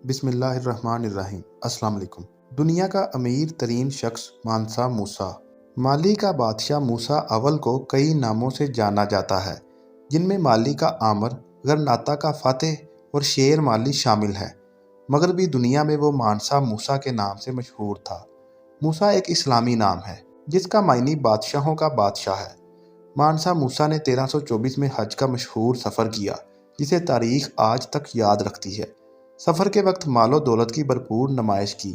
بسم اللہ الرحمن الرحیم۔ السلام علیکم۔ دنیا کا امیر ترین شخص مانسا موسیٰ۔ مالی کا بادشاہ موسیٰ اول کو کئی ناموں سے جانا جاتا ہے، جن میں مالی کا آمر، غرناطہ کا فاتح اور شیر مالی شامل ہے۔ مغربی دنیا میں وہ مانسا موسیٰ کے نام سے مشہور تھا۔ موسیٰ ایک اسلامی نام ہے جس کا معنی بادشاہوں کا بادشاہ ہے۔ مانسا موسیٰ نے 1324 میں حج کا مشہور سفر کیا، جسے تاریخ آج تک یاد رکھتی ہے۔ سفر کے وقت مال و دولت کی بھرپور نمائش کی،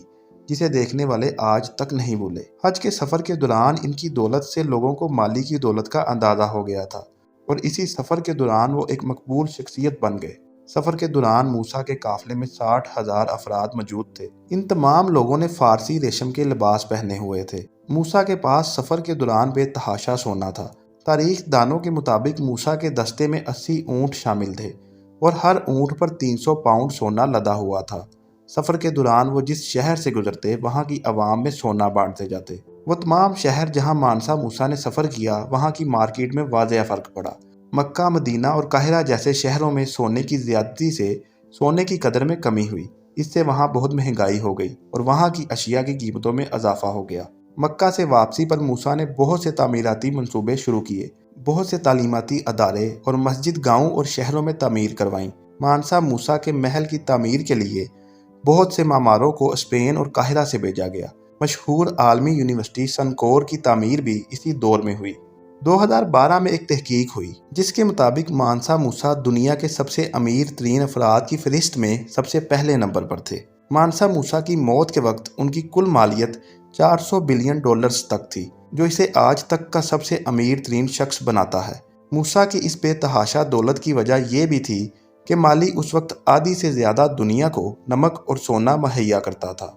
جسے دیکھنے والے آج تک نہیں بھولے۔ حج کے سفر کے دوران ان کی دولت سے لوگوں کو مالی کی دولت کا اندازہ ہو گیا تھا، اور اسی سفر کے دوران وہ ایک مقبول شخصیت بن گئے۔ سفر کے دوران موسیٰ کے قافلے میں 60,000 افراد موجود تھے۔ ان تمام لوگوں نے فارسی ریشم کے لباس پہنے ہوئے تھے۔ موسیٰ کے پاس سفر کے دوران بے تحاشا سونا تھا۔ تاریخ دانوں کے مطابق موسیٰ کے دستے میں 80 اونٹ شامل تھے، اور ہر اونٹ پر 300 پاؤنڈ سونا لدا ہوا تھا۔ سفر کے دوران وہ جس شہر سے گزرتے، وہاں کی عوام میں سونا بانٹتے جاتے۔ وہ تمام شہر جہاں مانسا موسیٰ نے سفر کیا، وہاں کی مارکیٹ میں واضح فرق پڑا۔ مکہ، مدینہ اور قاہرہ جیسے شہروں میں سونے کی زیادتی سے سونے کی قدر میں کمی ہوئی۔ اس سے وہاں بہت مہنگائی ہو گئی، اور وہاں کی اشیاء کی قیمتوں میں اضافہ ہو گیا۔ مکہ سے واپسی پر موسیٰ نے بہت سے تعمیراتی منصوبے شروع کیے۔ بہت سے تعلیماتی ادارے اور مسجد گاؤں اور شہروں میں تعمیر کروائیں۔ مانسا موسیٰ کے محل کی تعمیر کے لیے بہت سے معماروں کو اسپین اور قاہرہ سے بھیجا گیا۔ مشہور عالمی یونیورسٹی سنکور کی تعمیر بھی اسی دور میں ہوئی۔ 2012 میں ایک تحقیق ہوئی جس کے مطابق مانسا موسیٰ دنیا کے سب سے امیر ترین افراد کی فہرست میں سب سے پہلے نمبر پر تھے۔ مانسا موسیٰ کی موت کے وقت ان کی کل مالیت $400 بلین تک تھی، جو اسے آج تک کا سب سے امیر ترین شخص بناتا ہے۔ موسیٰ کی اس بے تحاشا دولت کی وجہ یہ بھی تھی کہ مالی اس وقت آدھی سے زیادہ دنیا کو نمک اور سونا مہیا کرتا تھا۔